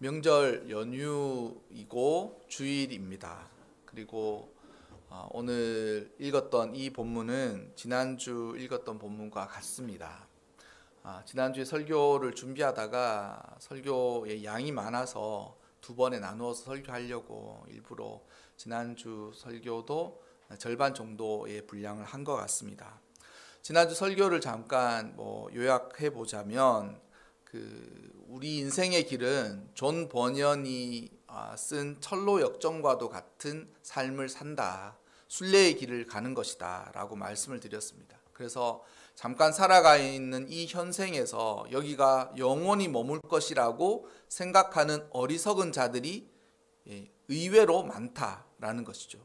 명절 연휴이고 주일입니다. 그리고 오늘 읽었던 이 본문은 지난주 읽었던 본문과 같습니다. 지난주에 설교를 준비하다가 설교의 양이 많아서 두 번에 나누어서 설교하려고 일부러 지난주 설교도 절반 정도의 분량을 한 것 같습니다. 지난주 설교를 잠깐 요약해 보자면 우리 인생의 길은 존 버년이 쓴 철로 역정과도 같은 삶을 산다. 순례의 길을 가는 것이다 라고 말씀을 드렸습니다. 그래서 잠깐 살아가 있는 이 현생에서 여기가 영원히 머물 것이라고 생각하는 어리석은 자들이 의외로 많다라는 것이죠.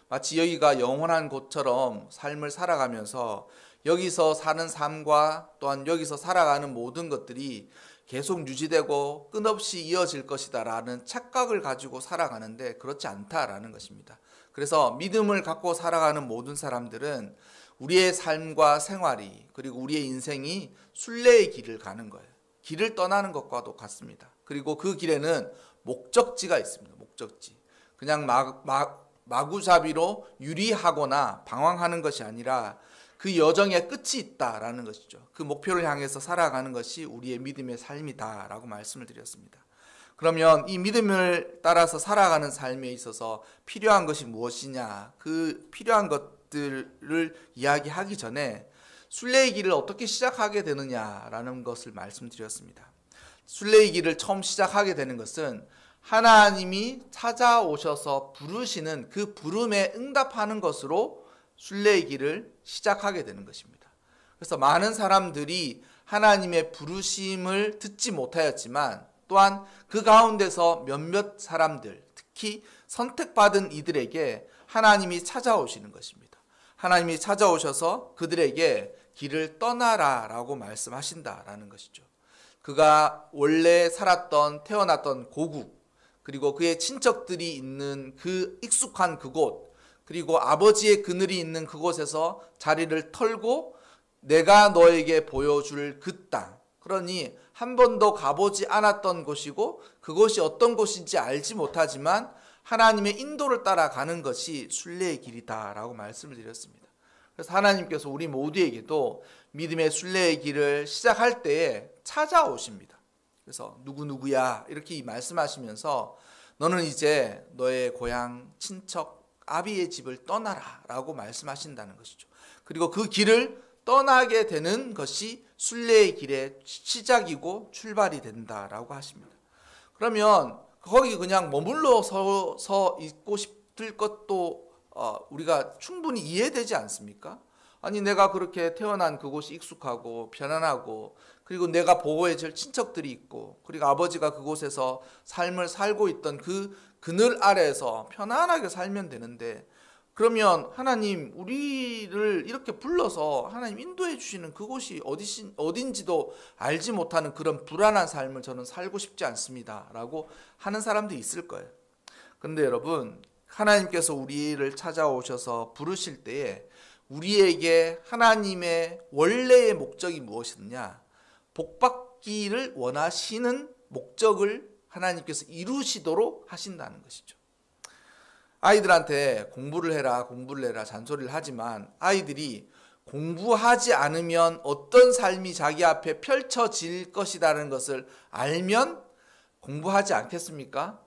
마치 여기가 영원한 곳처럼 삶을 살아가면서 여기서 사는 삶과 또한 여기서 살아가는 모든 것들이 계속 유지되고 끝없이 이어질 것이다 라는 착각을 가지고 살아가는데 그렇지 않다라는 것입니다. 그래서 믿음을 갖고 살아가는 모든 사람들은 우리의 삶과 생활이 그리고 우리의 인생이 순례의 길을 가는 거예요. 길을 떠나는 것과도 같습니다. 그리고 그 길에는 목적지가 있습니다. 목적지. 그냥 마구잡이로 유리하거나 방황하는 것이 아니라 그 여정에 끝이 있다라는 것이죠. 그 목표를 향해서 살아가는 것이 우리의 믿음의 삶이다라고 말씀을 드렸습니다. 그러면 이 믿음을 따라서 살아가는 삶에 있어서 필요한 것이 무엇이냐? 그 필요한 것들을 이야기하기 전에 순례의 길을 어떻게 시작하게 되느냐라는 것을 말씀드렸습니다. 순례의 길을 처음 시작하게 되는 것은 하나님이 찾아오셔서 부르시는 그 부름에 응답하는 것으로 순례의 길을 시작하게 되는 것입니다. 그래서 많은 사람들이 하나님의 부르심을 듣지 못하였지만 또한 그 가운데서 몇몇 사람들, 특히 선택받은 이들에게 하나님이 찾아오시는 것입니다. 하나님이 찾아오셔서 그들에게 길을 떠나라 라고 말씀하신다라는 것이죠. 그가 원래 살았던 태어났던 고국 그리고 그의 친척들이 있는 그 익숙한 그곳 그리고 아버지의 그늘이 있는 그곳에서 자리를 털고 내가 너에게 보여줄 그 땅. 그러니 한 번도 가보지 않았던 곳이고 그곳이 어떤 곳인지 알지 못하지만 하나님의 인도를 따라가는 것이 순례의 길이다라고 말씀을 드렸습니다. 그래서 하나님께서 우리 모두에게도 믿음의 순례의 길을 시작할 때에 찾아오십니다. 그래서 누구누구야 이렇게 말씀하시면서 너는 이제 너의 고향 친척 아비의 집을 떠나라 라고 말씀하신다는 것이죠. 그리고 그 길을 떠나게 되는 것이 순례의 길의 시작이고 출발이 된다라고 하십니다. 그러면 거기 그냥 머물러 서 있고 싶을 것도 우리가 충분히 이해되지 않습니까? 아니 내가 그렇게 태어난 그곳이 익숙하고 편안하고 그리고 내가 보호해줄 친척들이 있고 그리고 아버지가 그곳에서 삶을 살고 있던 그 그늘 아래에서 편안하게 살면 되는데 그러면 하나님 우리를 이렇게 불러서 하나님 인도해 주시는 그곳이 어딘지도 알지 못하는 그런 불안한 삶을 저는 살고 싶지 않습니다 라고 하는 사람들이 있을 거예요. 그런데 여러분 하나님께서 우리를 찾아오셔서 부르실 때에 우리에게 하나님의 원래의 목적이 무엇이냐? 복받기를 원하시는 목적을 하나님께서 이루시도록 하신다는 것이죠. 아이들한테 공부를 해라 잔소리를 하지만 아이들이 공부하지 않으면 어떤 삶이 자기 앞에 펼쳐질 것이라는 것을 알면 공부하지 않겠습니까?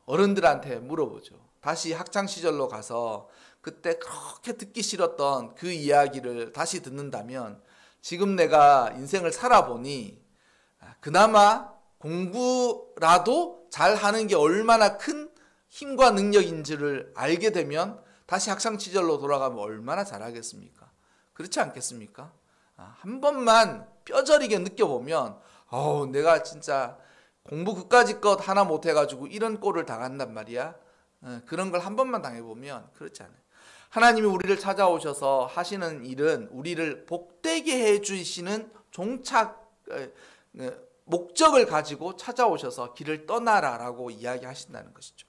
어른들한테 물어보죠. 다시 학창시절로 가서 그때 그렇게 듣기 싫었던 그 이야기를 다시 듣는다면 지금 내가 인생을 살아보니 그나마 공부라도 잘하는 게 얼마나 큰 힘과 능력인지를 알게 되면 다시 학창시절로 돌아가면 얼마나 잘하겠습니까? 그렇지 않겠습니까? 한 번만 뼈저리게 느껴보면 내가 진짜 공부 그까짓 것 하나 못해가지고 이런 꼴을 당한단 말이야. 그런 걸 한 번만 당해보면 그렇지 않아요. 하나님이 우리를 찾아오셔서 하시는 일은 우리를 복되게 해주시는 목적을 가지고 찾아오셔서 길을 떠나라라고 이야기하신다는 것이죠.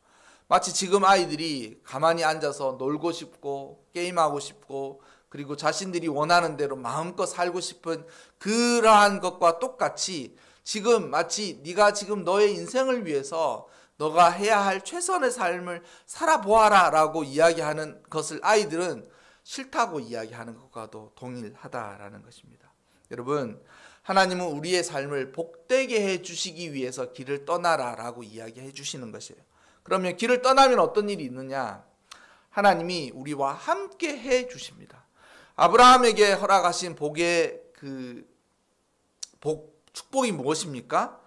마치 지금 아이들이 가만히 앉아서 놀고 싶고 게임하고 싶고 그리고 자신들이 원하는 대로 마음껏 살고 싶은 그러한 것과 똑같이 지금 마치 네가 지금 너의 인생을 위해서 너가 해야 할 최선의 삶을 살아보아라 라고 이야기하는 것을 아이들은 싫다고 이야기하는 것과도 동일하다라는 것입니다. 여러분, 하나님은 우리의 삶을 복되게 해주시기 위해서 길을 떠나라 라고 이야기해 주시는 것이에요. 그러면 길을 떠나면 어떤 일이 있느냐? 하나님이 우리와 함께 해 주십니다. 아브라함에게 허락하신 복의 축복이 무엇입니까?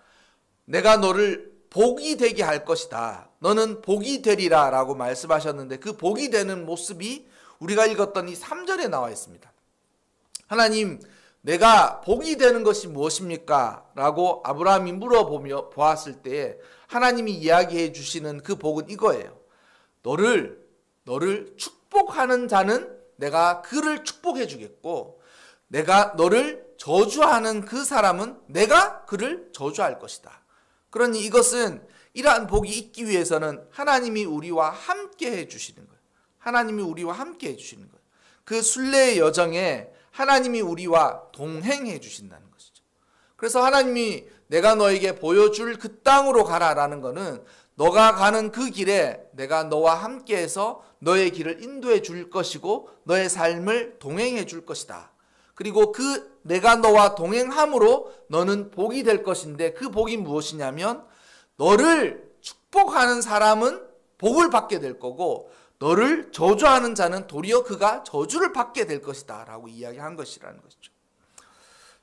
내가 너를 복이 되게 할 것이다. 너는 복이 되리라 라고 말씀하셨는데 그 복이 되는 모습이 우리가 읽었던 이 3절에 나와 있습니다. 하나님, 내가 복이 되는 것이 무엇입니까? 라고 아브라함이 물어보았을 때에 하나님이 이야기해 주시는 그 복은 이거예요. 너를 축복하는 자는 내가 그를 축복해 주겠고, 내가 너를 저주하는 그 사람은 내가 그를 저주할 것이다. 그러니 이것은 이러한 복이 있기 위해서는 하나님이 우리와 함께 해주시는 거예요. 하나님이 우리와 함께 해주시는 거예요. 그 순례의 여정에 하나님이 우리와 동행해 주신다는 것이죠. 그래서 하나님이 내가 너에게 보여줄 그 땅으로 가라라는 것은 너가 가는 그 길에 내가 너와 함께해서 너의 길을 인도해 줄 것이고 너의 삶을 동행해 줄 것이다. 그리고 그 내가 너와 동행함으로 너는 복이 될 것인데 그 복이 무엇이냐면 너를 축복하는 사람은 복을 받게 될 거고 너를 저주하는 자는 도리어 그가 저주를 받게 될 것이다 라고 이야기한 것이라는 것이죠.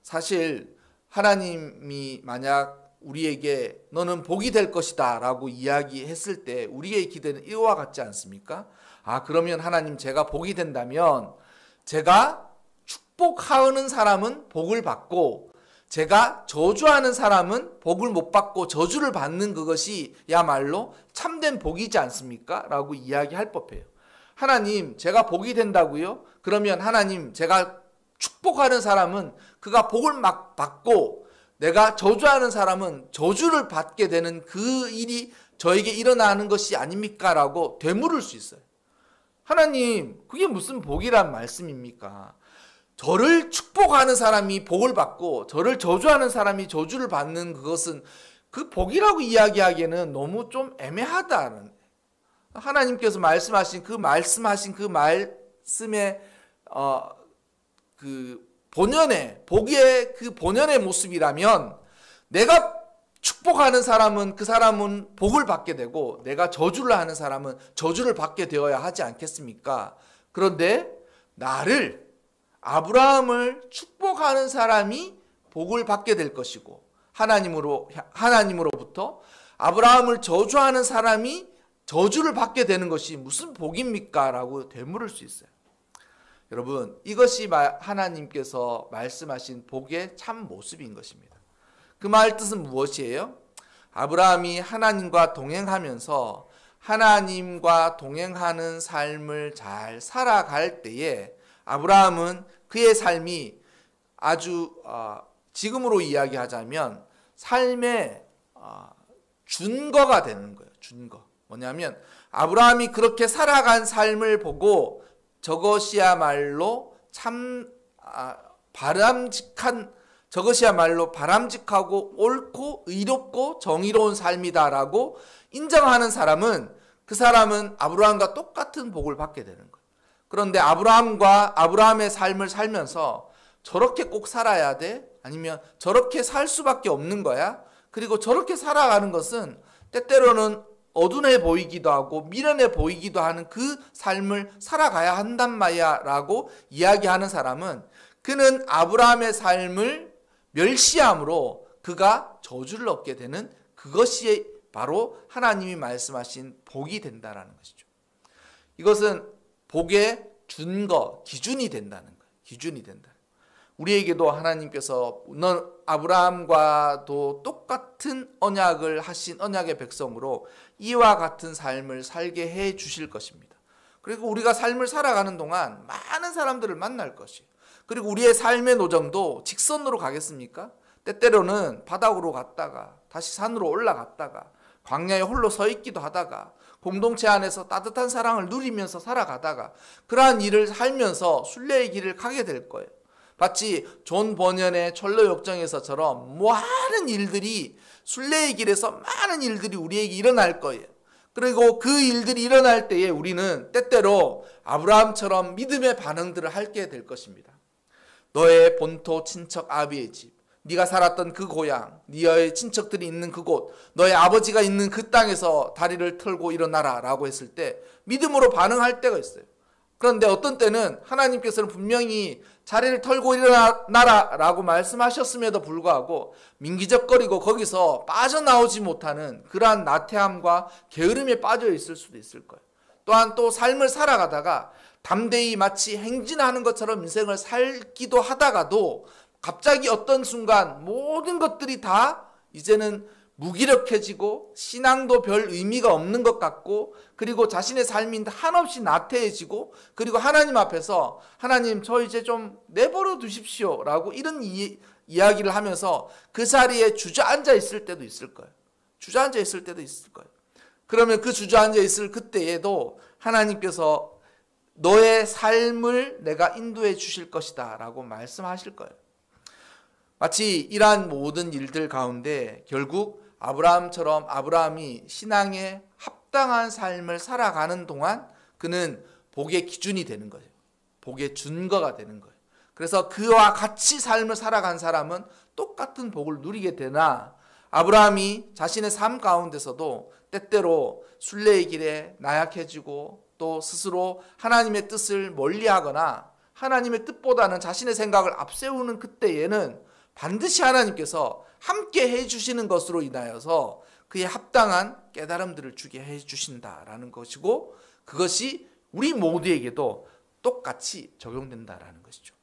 사실 하나님이 만약 우리에게 너는 복이 될 것이다 라고 이야기했을 때 우리의 기대는 이와 같지 않습니까? 그러면 하나님, 제가 복이 된다면 제가 축복하는 사람은 복을 받고 제가 저주하는 사람은 복을 못 받고 저주를 받는 그것이 야말로 참된 복이지 않습니까? 라고 이야기할 법해요. 하나님, 제가 복이 된다고요? 그러면 하나님, 제가 축복하는 사람은 그가 복을 막 받고 내가 저주하는 사람은 저주를 받게 되는 그 일이 저에게 일어나는 것이 아닙니까? 라고 되물을 수 있어요. 하나님, 그게 무슨 복이란 말씀입니까? 저를 축복하는 사람이 복을 받고 저를 저주하는 사람이 저주를 받는 그것은 그 복이라고 이야기하기에는 너무 좀 애매하다는, 하나님께서 말씀하신 그 말씀의 그 본연의 복의 그 본연의 모습이라면 내가 축복하는 사람은 그 사람은 복을 받게 되고 내가 저주를 하는 사람은 저주를 받게 되어야 하지 않겠습니까? 그런데 아브라함을 축복하는 사람이 복을 받게 될 것이고 하나님으로부터 아브라함을 저주하는 사람이 저주를 받게 되는 것이 무슨 복입니까? 라고 되물을 수 있어요. 여러분, 이것이 하나님께서 말씀하신 복의 참 모습인 것입니다. 그 말 뜻은 무엇이에요? 아브라함이 하나님과 동행하면서 하나님과 동행하는 삶을 잘 살아갈 때에 아브라함은 그의 삶이 아주 지금으로 이야기하자면 삶의 준거가 되는 거예요. 준거. 뭐냐면 아브라함이 그렇게 살아간 삶을 보고 저것이야말로 바람직하고 옳고 의롭고 정의로운 삶이다라고 인정하는 사람은 그 사람은 아브라함과 똑같은 복을 받게 되는 거예요. 그런데 아브라함의 삶을 살면서 저렇게 꼭 살아야 돼? 아니면 저렇게 살 수밖에 없는 거야? 그리고 저렇게 살아가는 것은 때때로는 어두운해 보이기도 하고 미련해 보이기도 하는 그 삶을 살아가야 한단 말이야 라고 이야기하는 사람은 그는 아브라함의 삶을 멸시함으로 그가 저주를 얻게 되는 그것이 바로 하나님이 말씀하신 복이 된다는 것이죠. 이것은 복의 준거, 기준이 된다는 거예요. 기준이 된다. 우리에게도 하나님께서 아브라함과도 똑같은 언약을 하신 언약의 백성으로 이와 같은 삶을 살게 해 주실 것입니다. 그리고 우리가 삶을 살아가는 동안 많은 사람들을 만날 것이에요. 그리고 우리의 삶의 노정도 직선으로 가겠습니까? 때때로는 바닥으로 갔다가 다시 산으로 올라갔다가 광야에 홀로 서 있기도 하다가 공동체 안에서 따뜻한 사랑을 누리면서 살아가다가 그러한 일을 살면서 순례의 길을 가게 될 거예요. 마치 존 버년의 철로 역정에서처럼 많은 일들이, 순례의 길에서 많은 일들이 우리에게 일어날 거예요. 그리고 그 일들이 일어날 때에 우리는 때때로 아브라함처럼 믿음의 반응들을 하게 될 것입니다. 너의 본토 친척 아비의 집, 네가 살았던 그 고향, 너의 친척들이 있는 그곳, 너의 아버지가 있는 그 땅에서 다리를 털고 일어나라 라고 했을 때 믿음으로 반응할 때가 있어요. 그런데 어떤 때는 하나님께서는 분명히 자리를 털고 일어나라 라고 말씀하셨음에도 불구하고 민기적거리고 거기서 빠져나오지 못하는 그러한 나태함과 게으름에 빠져 있을 수도 있을 거예요. 또한 또 삶을 살아가다가 담대히 마치 행진하는 것처럼 인생을 살기도 하다가도 갑자기 어떤 순간 모든 것들이 다 이제는 무기력해지고 신앙도 별 의미가 없는 것 같고, 그리고 자신의 삶이 한없이 나태해지고, 그리고 하나님 앞에서 하나님 저 이제 좀 내버려 두십시오 라고 이런 이야기를 하면서 그 자리에 주저앉아 있을 때도 있을 거예요. 주저앉아 있을 때도 있을 거예요. 그러면 그 주저앉아 있을 그때에도 하나님께서 너의 삶을 내가 인도해 주실 것이다 라고 말씀하실 거예요. 마치 이러한 모든 일들 가운데 결국 아브라함처럼 아브라함이 신앙에 합당한 삶을 살아가는 동안 그는 복의 기준이 되는 거예요. 복의 준거가 되는 거예요. 그래서 그와 같이 삶을 살아간 사람은 똑같은 복을 누리게 되나, 아브라함이 자신의 삶 가운데서도 때때로 순례의 길에 나약해지고 또 스스로 하나님의 뜻을 멀리하거나 하나님의 뜻보다는 자신의 생각을 앞세우는 그때에는 반드시 하나님께서 함께 해주시는 것으로 인하여서 그의 합당한 깨달음들을 주게 해주신다라는 것이고, 그것이 우리 모두에게도 똑같이 적용된다라는 것이죠.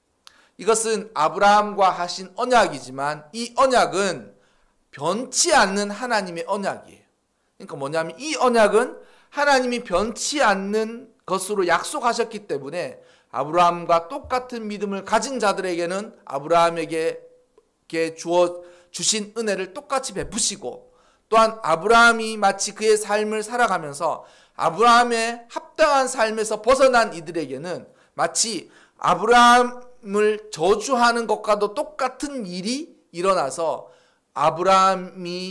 이것은 아브라함과 하신 언약이지만 이 언약은 변치 않는 하나님의 언약이에요. 그러니까 뭐냐면 이 언약은 하나님이 변치 않는 것으로 약속하셨기 때문에 아브라함과 똑같은 믿음을 가진 자들에게는 아브라함에게 주어 주신 은혜를 똑같이 베푸시고, 또한 아브라함이 마치 그의 삶을 살아가면서 아브라함의 합당한 삶에서 벗어난 이들에게는 마치 아브라함을 저주하는 것과도 똑같은 일이 일어나서 아브라함과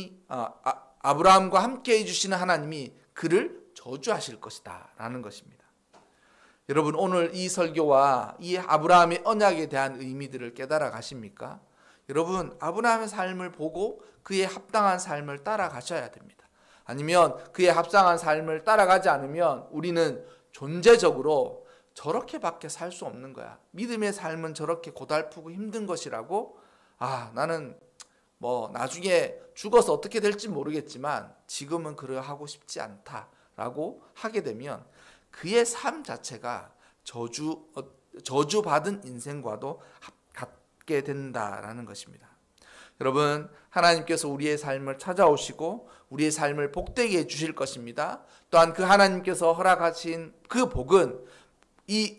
함께 해주시는 하나님이 그를 저주하실 것이다 라는 것입니다. 여러분, 오늘 이 설교와 이 아브라함의 언약에 대한 의미들을 깨달아 가십니까? 여러분, 아브라함의 삶을 보고 그의 합당한 삶을 따라가셔야 됩니다. 아니면 그의 합당한 삶을 따라가지 않으면 우리는 존재적으로 저렇게밖에 살 수 없는 거야. 믿음의 삶은 저렇게 고달프고 힘든 것이라고, 나는 뭐 나중에 죽어서 어떻게 될지 모르겠지만 지금은 그러하고 싶지 않다라고 하게 되면 그의 삶 자체가 저주받은 인생과도 갖게 된다라는 것입니다. 여러분, 하나님께서 우리의 삶을 찾아오시고 우리의 삶을 복되게 해주실 것입니다. 또한 그 하나님께서 허락하신 그 복은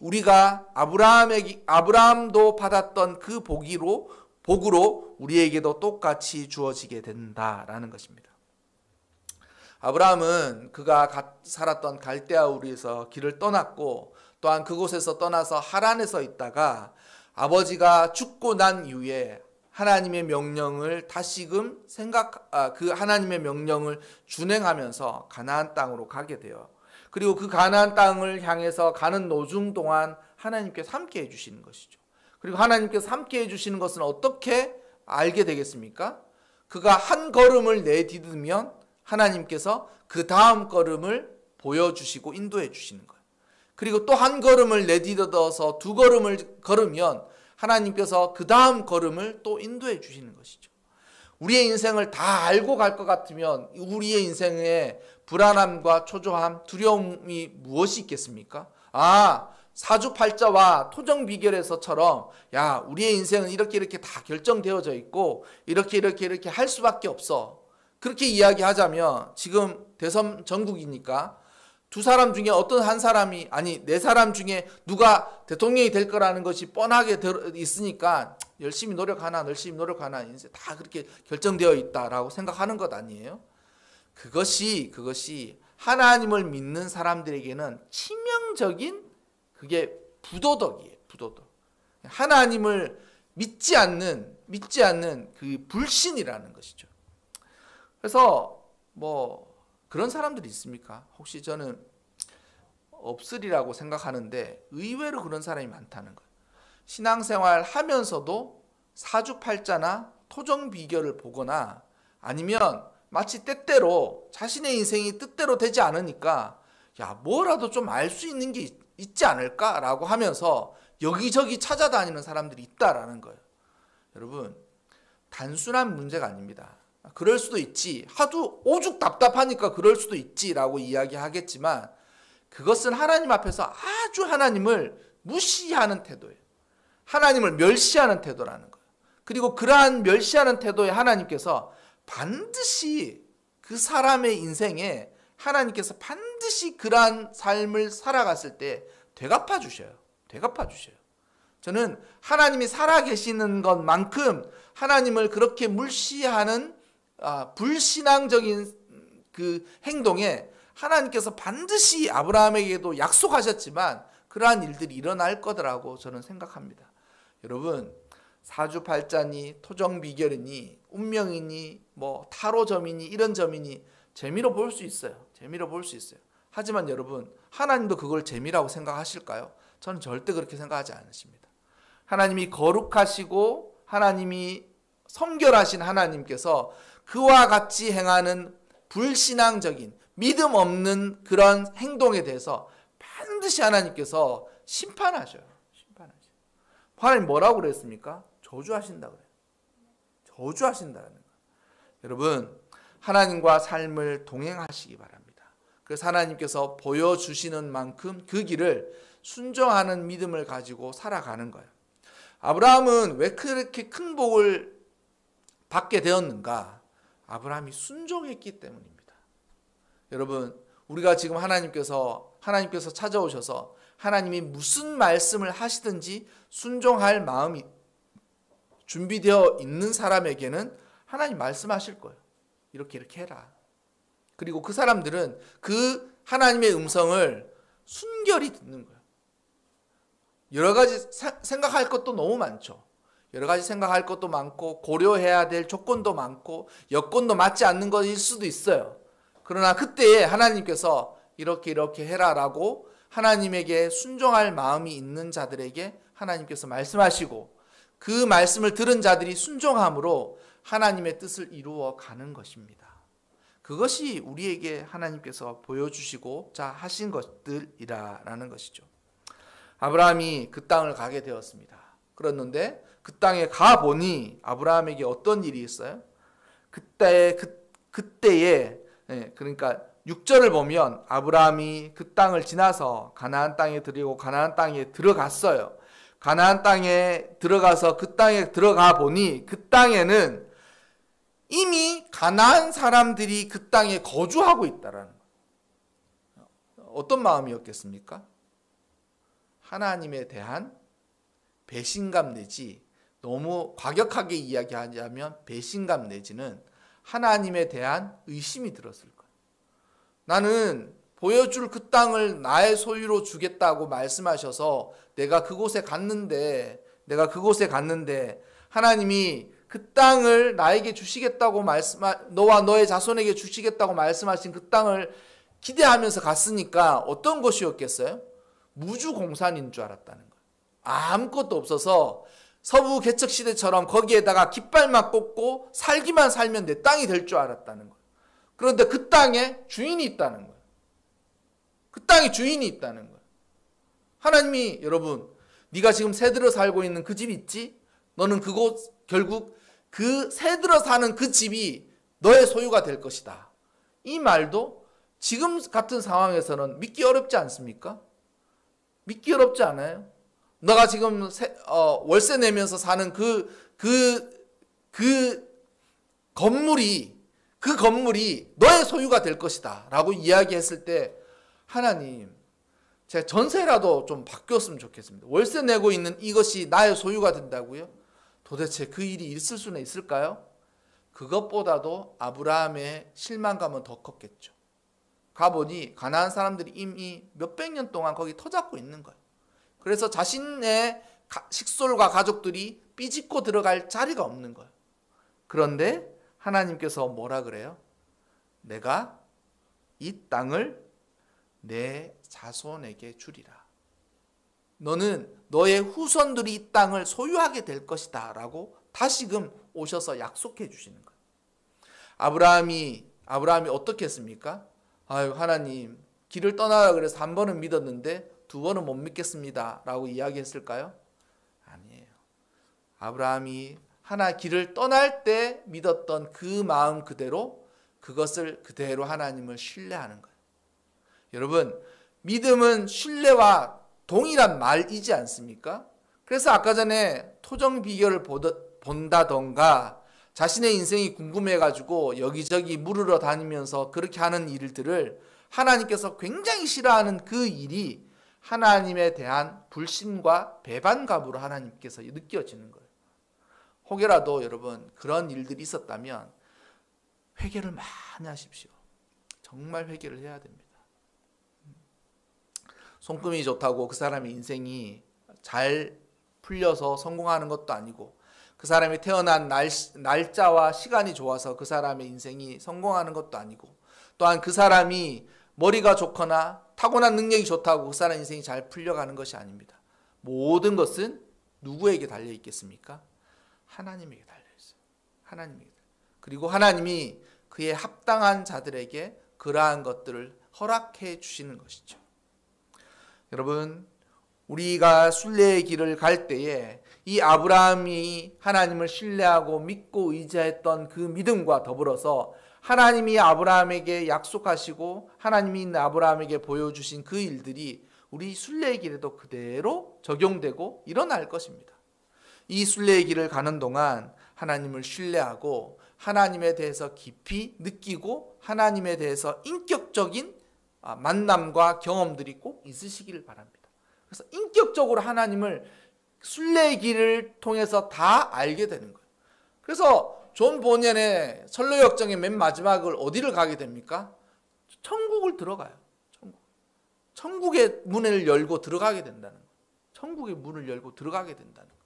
우리가 아브라함도 받았던 그 복으로 우리에게도 똑같이 주어지게 된다라는 것입니다. 아브라함은 그가 살았던 갈대아 우르에서 길을 떠났고, 또한 그곳에서 떠나서 하란에서 있다가 아버지가 죽고 난 이후에 하나님의 명령을 다시금 그 하나님의 명령을 준행하면서 가나안 땅으로 가게 돼요. 그리고 그 가나안 땅을 향해서 가는 노중 동안 하나님께서 함께 해주시는 것이죠. 그리고 하나님께서 함께 해주시는 것은 어떻게 알게 되겠습니까? 그가 한 걸음을 내디디면 하나님께서 그 다음 걸음을 보여주시고 인도해 주시는 거예요. 그리고 또 한 걸음을 내디뎌서 두 걸음을 걸으면 하나님께서 그 다음 걸음을 또 인도해 주시는 것이죠. 우리의 인생을 다 알고 갈 것 같으면 우리의 인생에 불안함과 초조함, 두려움이 무엇이 있겠습니까? 사주팔자와 토정비결에서처럼 우리의 인생은 이렇게 다 결정되어져 있고 이렇게 할 수밖에 없어. 그렇게 이야기하자면 지금 대선 전국이니까 두 사람 중에 어떤 한 사람이, 네 사람 중에 누가 대통령이 될 거라는 것이 뻔하게 있으니까 열심히 노력하나 이제 다 그렇게 결정되어 있다라고 생각하는 것 아니에요? 그것이 하나님을 믿는 사람들에게는 치명적인 그게 부도덕이에요. 부도덕. 하나님을 믿지 않는 그 불신이라는 것이죠. 그래서 뭐 그런 사람들이 있습니까? 혹시 저는 없으리라고 생각하는데 의외로 그런 사람이 많다는 거예요. 신앙생활 하면서도 사주팔자나 토정비결을 보거나 아니면 마치 때때로 자신의 인생이 뜻대로 되지 않으니까 야 뭐라도 좀 알 수 있는 게 있지 않을까라고 하면서 여기저기 찾아다니는 사람들이 있다라는 거예요. 여러분 단순한 문제가 아닙니다. 그럴 수도 있지, 하도 오죽 답답하니까 그럴 수도 있지라고 이야기하겠지만 그것은 하나님 앞에서 아주 하나님을 무시하는 태도예요. 하나님을 멸시하는 태도라는 거예요. 그리고 그러한 멸시하는 태도에 하나님께서 반드시 그 사람의 인생에 하나님께서 반드시 그러한 삶을 살아갔을 때 되갚아 주셔요. 되갚아 주셔요. 저는 하나님이 살아계시는 것만큼 하나님을 그렇게 무시하는 불신앙적인 그 행동에 하나님께서 반드시 아브라함에게도 약속하셨지만 그러한 일들이 일어날 거라고 저는 생각합니다. 여러분 사주팔자니 토정비결이니 운명이니 뭐 타로점이니 이런 점이니 재미로 볼 수 있어요. 재미로 볼 수 있어요. 하지만 여러분 하나님도 그걸 재미라고 생각하실까요? 저는 절대 그렇게 생각하지 않으십니다. 하나님이 거룩하시고 하나님이 성결하신 하나님께서 그와 같이 행하는 불신앙적인 믿음 없는 그런 행동에 대해서 반드시 하나님께서 심판하셔요. 심판하셔요. 하나님 뭐라고 그랬습니까? 저주하신다 그래요. 저주하신다는 거예요. 여러분 하나님과 삶을 동행하시기 바랍니다. 그래서 하나님께서 보여주시는 만큼 그 길을 순종하는 믿음을 가지고 살아가는 거예요. 아브라함은 왜 그렇게 큰 복을 받게 되었는가? 아브라함이 순종했기 때문입니다. 여러분 우리가 지금 하나님께서 찾아오셔서 하나님이 무슨 말씀을 하시든지 순종할 마음이 준비되어 있는 사람에게는 하나님 말씀하실 거예요. 이렇게 해라. 그리고 그 사람들은 그 하나님의 음성을 순결히 듣는 거예요. 여러 가지 생각할 것도 너무 많죠. 여러 가지 생각할 것도 많고 고려해야 될 조건도 많고 여건도 맞지 않는 것일 수도 있어요. 그러나 그때에 하나님께서 이렇게 해라라고 하나님에게 순종할 마음이 있는 자들에게 하나님께서 말씀하시고 그 말씀을 들은 자들이 순종함으로 하나님의 뜻을 이루어 가는 것입니다. 그것이 우리에게 하나님께서 보여주시고자 하신 것들이라는 것이죠. 아브라함이 그 땅을 가게 되었습니다. 그랬는데 그 땅에 가보니 아브라함에게 어떤 일이 있어요? 그때에 그러니까 6절을 보면 아브라함이 그 땅을 지나서 가나안 땅에 들이고 가나안 땅에 들어갔어요. 가나안 땅에 들어가서 그 땅에 들어가 보니 그 땅에는 이미 가나안 사람들이 그 땅에 거주하고 있다라는 거예요. 어떤 마음이었겠습니까? 하나님에 대한 배신감 내지 너무 과격하게 이야기하자면 배신감 내지는 하나님에 대한 의심이 들었을 거예요. 나는 보여줄 그 땅을 나의 소유로 주겠다고 말씀하셔서 내가 그곳에 갔는데 하나님이 그 땅을 나에게 주시겠다고 너와 너의 자손에게 주시겠다고 말씀하신 그 땅을 기대하면서 갔으니까 어떤 것이었겠어요? 무주공산인 줄 알았다는 거예요. 아무것도 없어서 서부 개척시대처럼 거기에다가 깃발만 꽂고 살기만 살면 내 땅이 될 줄 알았다는 거예요. 그런데 그 땅에 주인이 있다는 거예요. 그 땅에 주인이 있다는 거예요. 하나님이 여러분 네가 지금 새들어 살고 있는 그 집 있지? 너는 그곳 결국 그 새들어 사는 그 집이 너의 소유가 될 것이다. 이 말도 지금 같은 상황에서는 믿기 어렵지 않습니까? 믿기 어렵지 않아요? 너가 지금 월세 내면서 사는 그 건물이 너의 소유가 될 것이다 라고 이야기했을 때 하나님 제가 전세라도 좀 바뀌었으면 좋겠습니다. 월세 내고 있는 이것이 나의 소유가 된다고요? 도대체 그 일이 있을 수는 있을까요? 그것보다도 아브라함의 실망감은 더 컸겠죠. 가보니 가나안 사람들이 이미 몇백 년 동안 거기 터잡고 있는 거예요. 그래서 자신의 식솔과 가족들이 삐집고 들어갈 자리가 없는 거예요. 그런데 하나님께서 뭐라 그래요? 내가 이 땅을 내 자손에게 주리라. 너는 너의 후손들이 이 땅을 소유하게 될 것이다 라고 다시금 오셔서 약속해 주시는 거예요. 아브라함이 어떻게 했습니까? 아유, 하나님 길을 떠나라 그래서 한 번은 믿었는데 두 번은 못 믿겠습니다 라고 이야기했을까요? 아니에요. 아브라함이 하나 길을 떠날 때 믿었던 그 마음 그대로, 그것을 그대로 하나님을 신뢰하는 거예요. 여러분, 믿음은 신뢰와 동일한 말이지 않습니까? 그래서 아까 전에 토정 비결을 본다던가 자신의 인생이 궁금해가지고 여기저기 물으러 다니면서 그렇게 하는 일들을 하나님께서 굉장히 싫어하는 그 일이 하나님에 대한 불신과 배반감으로 하나님께서 느껴지는 거예요. 혹여라도 여러분 그런 일들이 있었다면 회개를 많이 하십시오. 정말 회개를 해야 됩니다. 손금이 좋다고 그 사람의 인생이 잘 풀려서 성공하는 것도 아니고, 그 사람이 태어난 날짜와 시간이 좋아서 그 사람의 인생이 성공하는 것도 아니고, 또한 그 사람이 머리가 좋거나 타고난 능력이 좋다고 그 사람 인생이 잘 풀려가는 것이 아닙니다. 모든 것은 누구에게 달려 있겠습니까? 하나님에게 달려 있어요. 하나님에게. 그리고 하나님이 그의 합당한 자들에게 그러한 것들을 허락해 주시는 것이죠. 여러분, 우리가 순례의 길을 갈 때에 이 아브라함이 하나님을 신뢰하고 믿고 의지했던 그 믿음과 더불어서 하나님이 아브라함에게 약속하시고 하나님이 아브라함에게 보여주신 그 일들이 우리 순례의 길에도 그대로 적용되고 일어날 것입니다. 이 순례의 길을 가는 동안 하나님을 신뢰하고 하나님에 대해서 깊이 느끼고 하나님에 대해서 인격적인 만남과 경험들이 꼭 있으시기를 바랍니다. 그래서 인격적으로 하나님을 순례의 길을 통해서 다 알게 되는 거예요. 그래서 존 보니언의 선로역정의 맨 마지막을 어디를 가게 됩니까? 천국을 들어가요. 천국의 문을 열고 들어가게 된다는 거예요. 천국의 문을 열고 들어가게 된다는 거예요.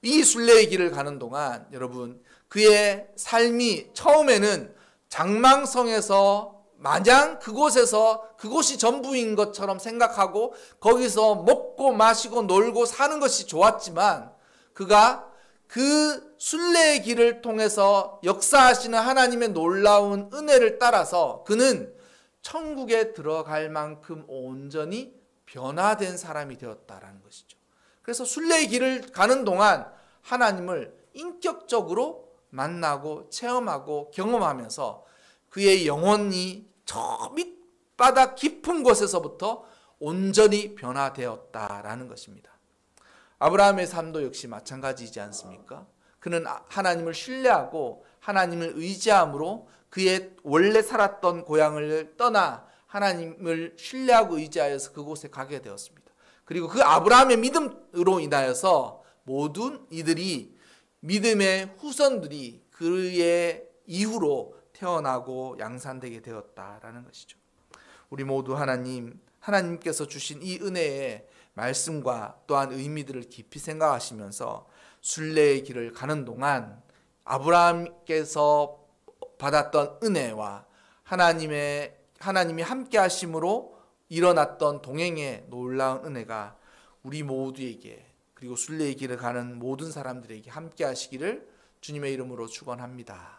이 순례의 길을 가는 동안 여러분, 그의 삶이 처음에는 장망성에서 마냥 그곳이 전부인 것처럼 생각하고 거기서 먹고 마시고 놀고 사는 것이 좋았지만, 그가 그 순례의 길을 통해서 역사하시는 하나님의 놀라운 은혜를 따라서 그는 천국에 들어갈 만큼 온전히 변화된 사람이 되었다라는 것이죠. 그래서 순례의 길을 가는 동안 하나님을 인격적으로 만나고 체험하고 경험하면서 그의 영혼이 저 밑바닥 깊은 곳에서부터 온전히 변화되었다라는 것입니다. 아브라함의 삶도 역시 마찬가지이지 않습니까? 그는 하나님을 신뢰하고 하나님을 의지함으로 그의 원래 살았던 고향을 떠나 하나님을 신뢰하고 의지하여서 그곳에 가게 되었습니다. 그리고 그 아브라함의 믿음으로 인하여서 모든 이들이 믿음의 후손들이 그의 이후로 태어나고 양산되게 되었다라는 것이죠. 우리 모두 하나님께서 주신 이 은혜의 말씀과 또한 의미들을 깊이 생각하시면서 순례의 길을 가는 동안 아브라함께서 받았던 은혜와 하나님이 함께 하심으로 일어났던 동행의 놀라운 은혜가 우리 모두에게, 그리고 순례의 길을 가는 모든 사람들에게 함께 하시기를 주님의 이름으로 축원합니다.